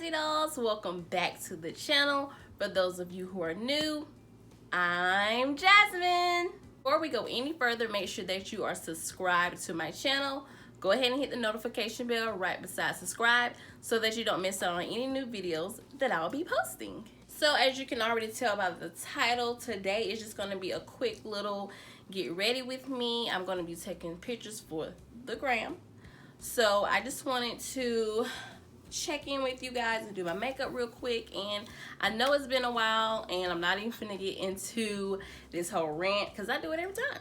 Jazzy Dolls, welcome back to the channel. For those of you who are new, I'm Jasmine. Before we go any further, make sure that you are subscribed to my channel. Go ahead and hit the notification bell right beside subscribe so that you don't miss out on any new videos that I'll be posting. So as you can already tell by the title, today is just going to be a quick little get ready with me. I'm going to be taking pictures for the Grwm. So I just wanted to check in with you guys and do my makeup real quick. And I know it's been a while and I'm not even finna get into this whole rant because I do it every time.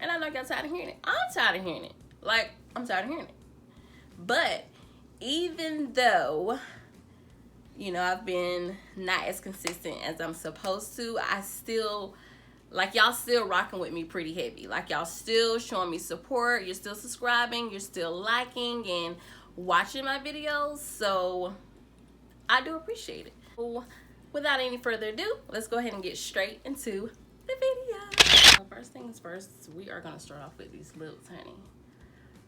And I know y'all tired of hearing it. I'm tired of hearing it. Like, I'm tired of hearing it. But even though, you know, I've been not as consistent as I'm supposed to, I still, like, y'all still rocking with me pretty heavy. Like, y'all still showing me support. You're still subscribing. You're still liking and watching my videos. So I do appreciate it. So, without any further ado, let's go ahead and get straight into the video. So first things first, we are going to start off with these lips, honey.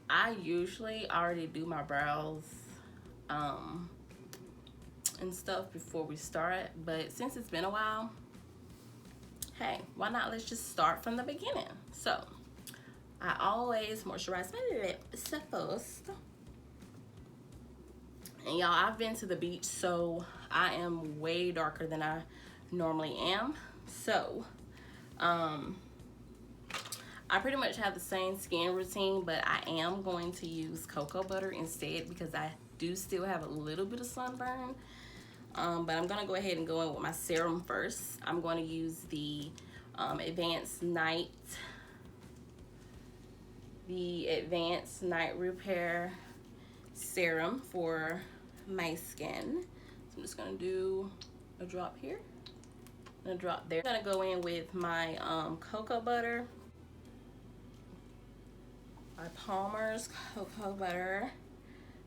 I usually already do my brows and stuff before we start, but since it's been a while, hey, why not let's just start from the beginning. So I always moisturize my lips first. And y'all, I've been to the beach, so I am way darker than I normally am. So I pretty much have the same skin routine, but I am going to use cocoa butter instead because I do still have a little bit of sunburn. But I'm going to go ahead and go in with my serum first. I'm going to use the Advanced Night Repair Serum for my skin. So I'm just going to do a drop here and a drop there. I'm going to go in with my cocoa butter. My Palmer's cocoa butter.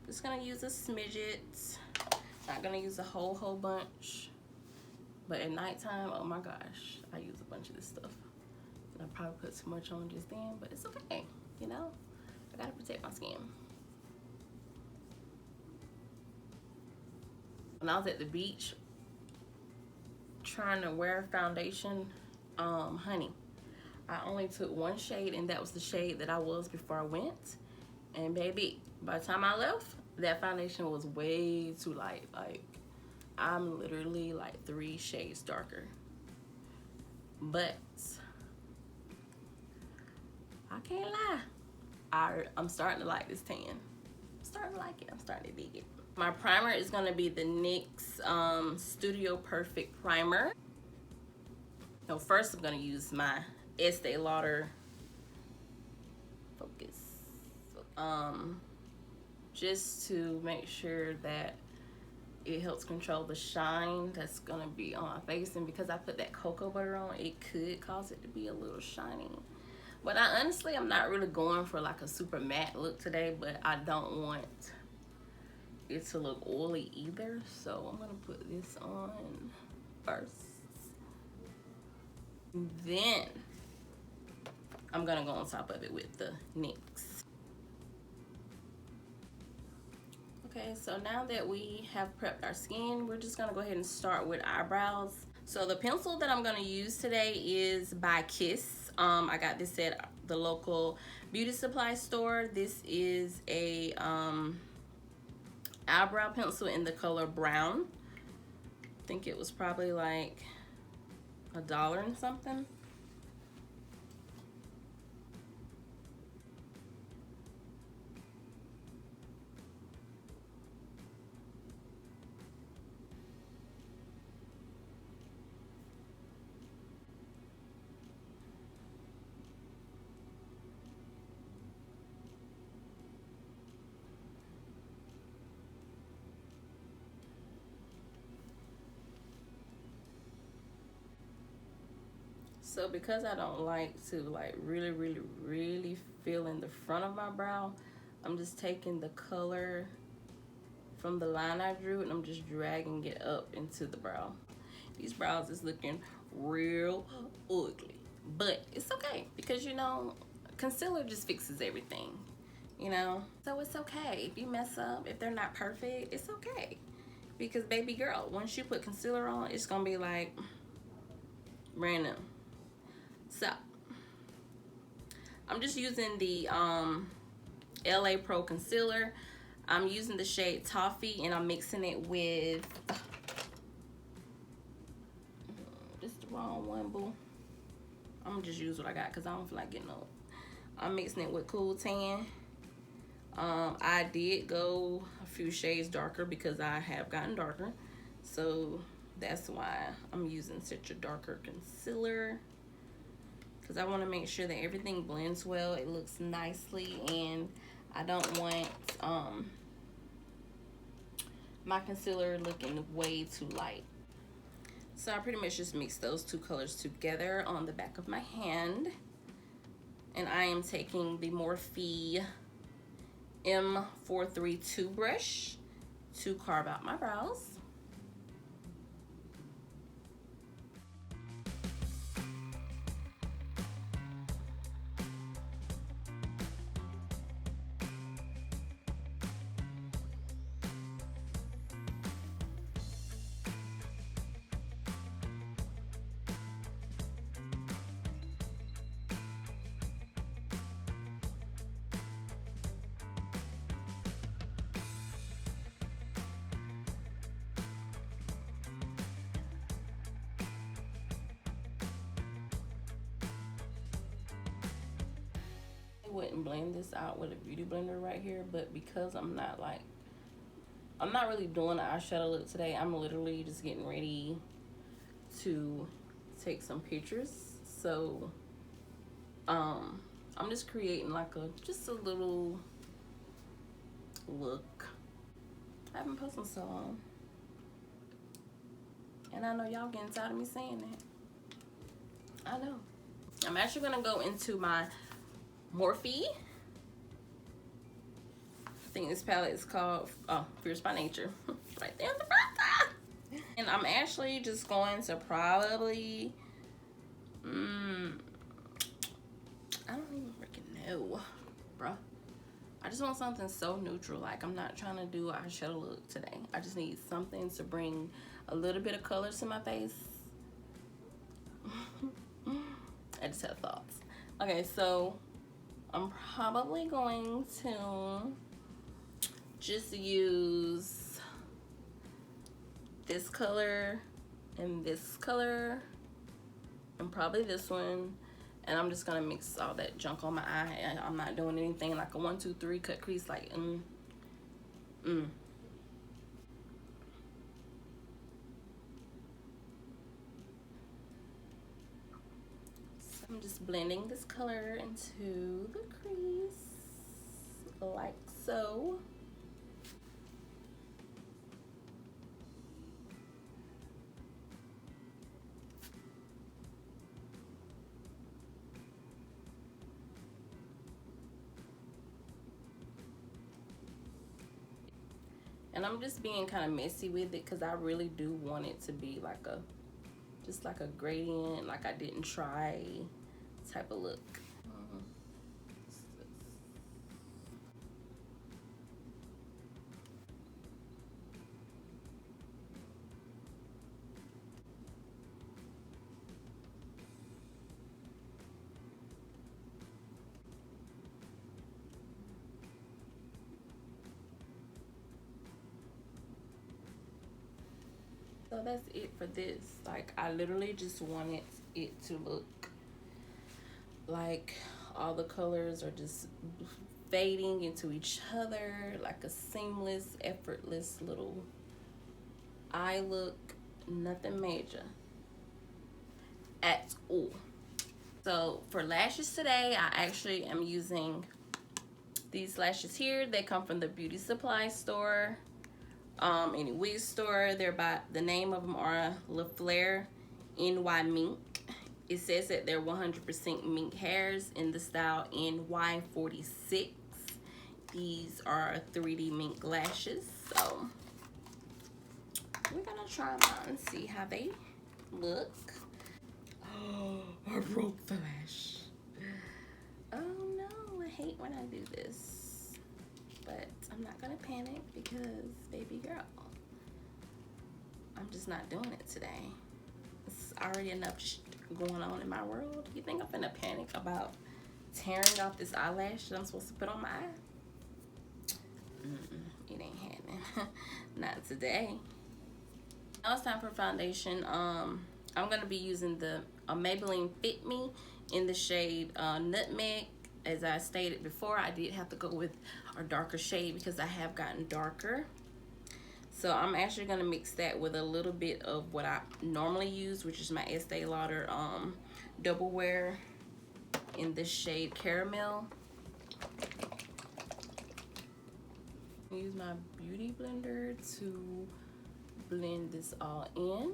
Just gonna use a smidget. Not gonna use a whole bunch. But at nighttime, oh my gosh, I use a bunch of this stuff. And I probably put too much on just then, but it's okay. You know, I gotta protect my skin. When I was at the beach trying to wear foundation, honey, I only took one shade, and that was the shade that I was before I went. And baby, by the time I left, that foundation was way too light. Like, I'm literally like 3 shades darker. But I can't lie, I'm starting to like this tan. I'm starting to like it. I'm starting to dig it. My primer is going to be the NYX Studio Perfect Primer. So first I'm going to use my Estee Lauder Focus, just to make sure that it helps control the shine that's gonna be on my face. And because I put that cocoa butter on, it could cause it to be a little shiny. But I'm not really going for like a super matte look today, but I don't want it to look oily either. So I'm gonna put this on first. Then I'm gonna go on top of it with the NYX. Okay, so now that we have prepped our skin, we're just gonna go ahead and start with eyebrows. So the pencil that I'm gonna use today is by Kiss. I got this at the local beauty supply store. This is a eyebrow pencil in the color brown. I think it was probably like $1 and something. So because I don't like to like really fill in the front of my brow, I'm just taking the color from the line I drew and I'm just dragging it up into the brow. These brows is looking real ugly, but it's okay because, you know, concealer just fixes everything, you know? So it's okay if you mess up, if they're not perfect, it's okay. Because baby girl, once you put concealer on, it's gonna be like brand new. So I'm just using the LA Pro concealer. I'm using the shade Toffee, and I'm mixing it with this is the wrong one, boo. I'm gonna just use what I got because I don't feel like getting old. I'm mixing it with Cool Tan. I did go a few shades darker because I have gotten darker, so that's why I'm using such a darker concealer, because I want to make sure that everything blends well, it looks nicely, and I don't want my concealer looking way too light. So I pretty much just mix those two colors together on the back of my hand, and I am taking the Morphe M432 brush to carve out my brows. Wouldn't blend this out with a beauty blender right here, but because I'm not really doing an eyeshadow look today, I'm literally just getting ready to take some pictures. So I'm just creating like just a little look. I haven't posted so long, and I know y'all getting tired of me saying that. I know. I'm actually gonna go into my Morphe. I think this palette is called Fierce by Nature. Right there in the front. And I'm actually just going to probably I don't even freaking know, bruh. I just want something so neutral. Like, I'm not trying to do an eyeshadow look today. I just need something to bring a little bit of color to my face. I just have thoughts. Okay, so I'm probably going to just use this color and this color and probably this one, and I'm just gonna mix all that junk on my eye, and I'm not doing anything like a 1, 2, 3 cut crease, like So I'm just blending this color into the crease like so. And I'm just being kind of messy with it because I really do want it to be like just like a gradient, like I didn't try type of look. So that's it for this. Like, I literally just wanted it to look like all the colors are just fading into each other, like a seamless, effortless little eye look. Nothing major at all. So for lashes today, I actually am using these lashes here. They come from the beauty supply store, any wig store. They're by, the name of them are La Fleur NY Mink. It says that they're 100% mink hairs in the style NY46. These are 3D mink lashes. So we're gonna try them out and see how they look. Oh, I broke the lash. Oh no, I hate when I do this. But I'm not gonna panic because baby girl, I'm just not doing it today. It's already enough going on in my world. You think I'm gonna panic about tearing off this eyelash that I'm supposed to put on my eye? It ain't happening. Not today. Now it's time for foundation. I'm gonna be using the Maybelline Fit Me in the shade Nutmeg. As I stated before, I did have to go with a darker shade because I have gotten darker. So I'm actually gonna mix that with a little bit of what I normally use, which is my Estee Lauder Double Wear in this shade Caramel. Use my beauty blender to blend this all in.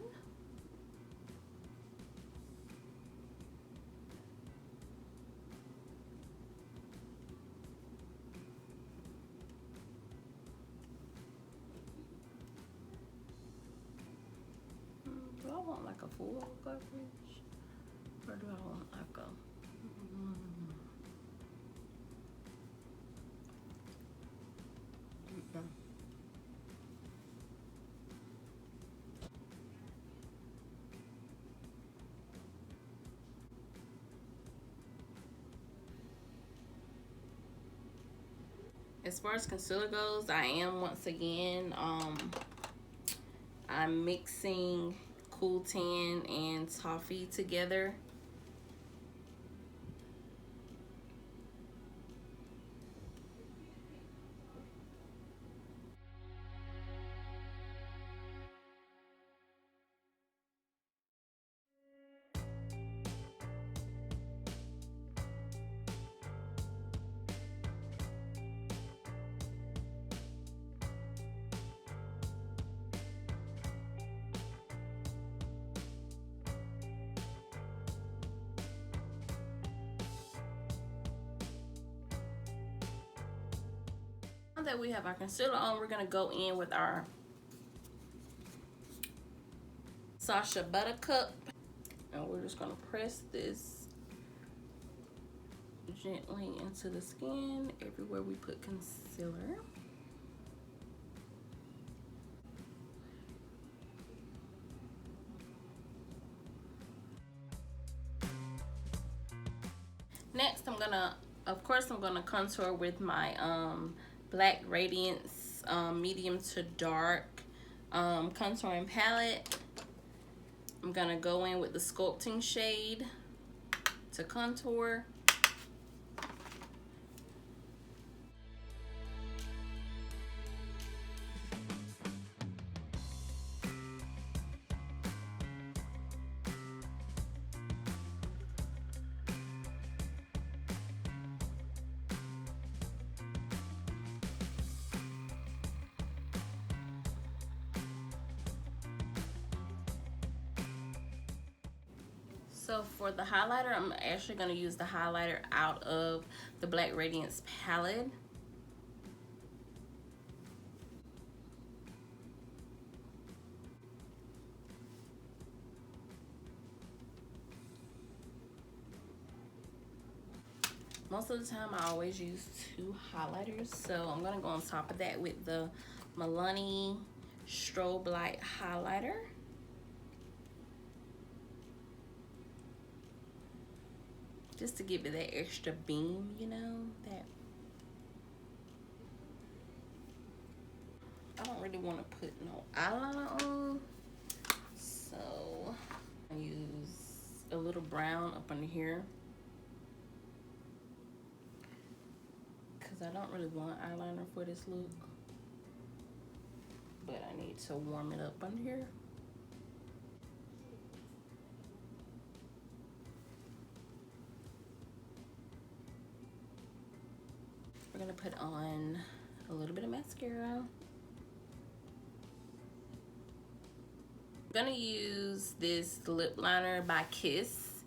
Do I want like a full coverage, or do I want like a As far as concealer goes, I am once again I'm mixing Cool Tan and Toffee together. Now that we have our concealer on, we're gonna go in with our Sacha Buttercup, and we're just gonna press this gently into the skin everywhere we put concealer. Next, of course, I'm gonna contour with my black Radiance medium to dark contouring palette. I'm gonna go in with the sculpting shade to contour. So for the highlighter, I'm actually going to use the highlighter out of the Black Radiance palette. Most of the time I always use 2 highlighters, so I'm going to go on top of that with the Milani Strobe Light highlighter. Just to give it that extra beam, you know, that I don't really want to put no eyeliner on. So I use a little brown up under here, because I don't really want eyeliner for this look, but I need to warm it up under here. We're gonna put on a little bit of mascara. I'm gonna use this lip liner by Kiss.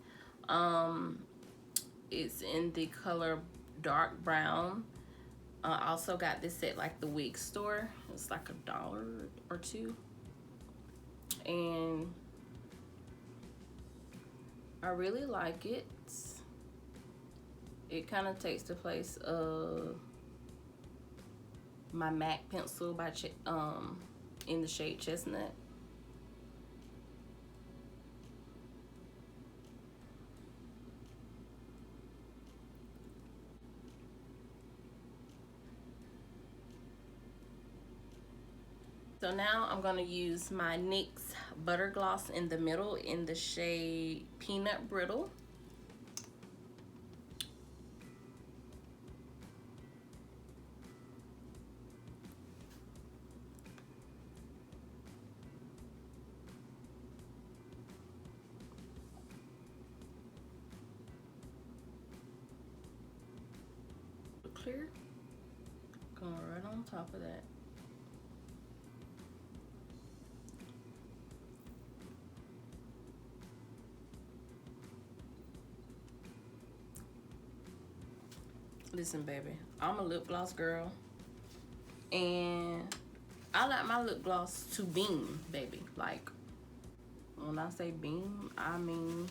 It's in the color dark brown. I also got this at like the wig store. It's like $1 or $2, and I really like it. It kind of takes the place of my MAC pencil by in the shade Chestnut. So now I'm going to use my NYX Buttergloss in the middle in the shade Peanut Brittle. Clear. Going right on top of that. Listen, baby, I'm a lip gloss girl, and I like my lip gloss to beam, baby. Like, when I say beam, I mean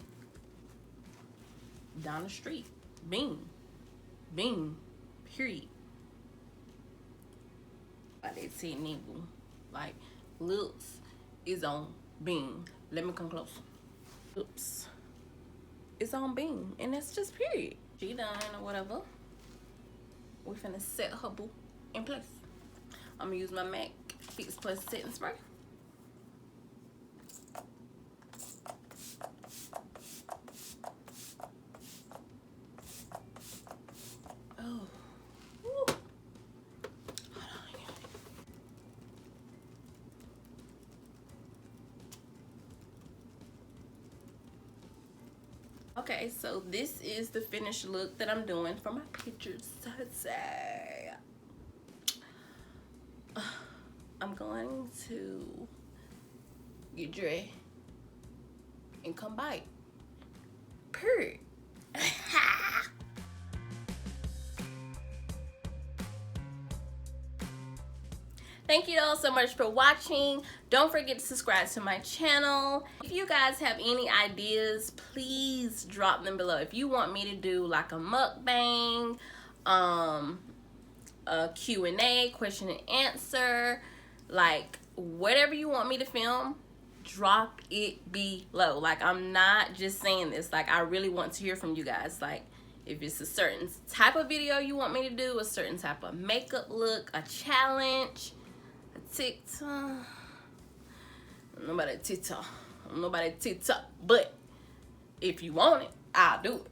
down the street. Beam. Beam. Period. Like they say, nigga. Like, lips is on beam. Let me come close. Lips is on beam, and that's just period. She done or whatever. We finna set her boo in place. I'm gonna use my MAC Fix Plus Setting Spray. Oh. Woo. Hold on. Okay, so this is the finished look that I'm doing for my pictures. I'm going to get dressed and come back. Period. Thank you all so much for watching. Don't forget to subscribe to my channel. If you guys have any ideas, please drop them below. If you want me to do like a mukbang, a Q&A, question and answer, like whatever you want me to film, drop it below. Like, I'm not just saying this, like I really want to hear from you guys. Like, if it's a certain type of video you want me to do, a certain type of makeup look, a challenge, a TikTok, nobody TikTok, but if you want it, I'll do it.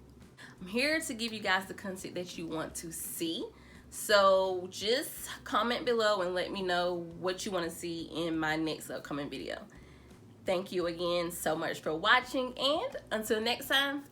I'm here to give you guys the content that you want to see. So just comment below and let me know what you want to see in my next upcoming video. Thank you again so much for watching, and until next time,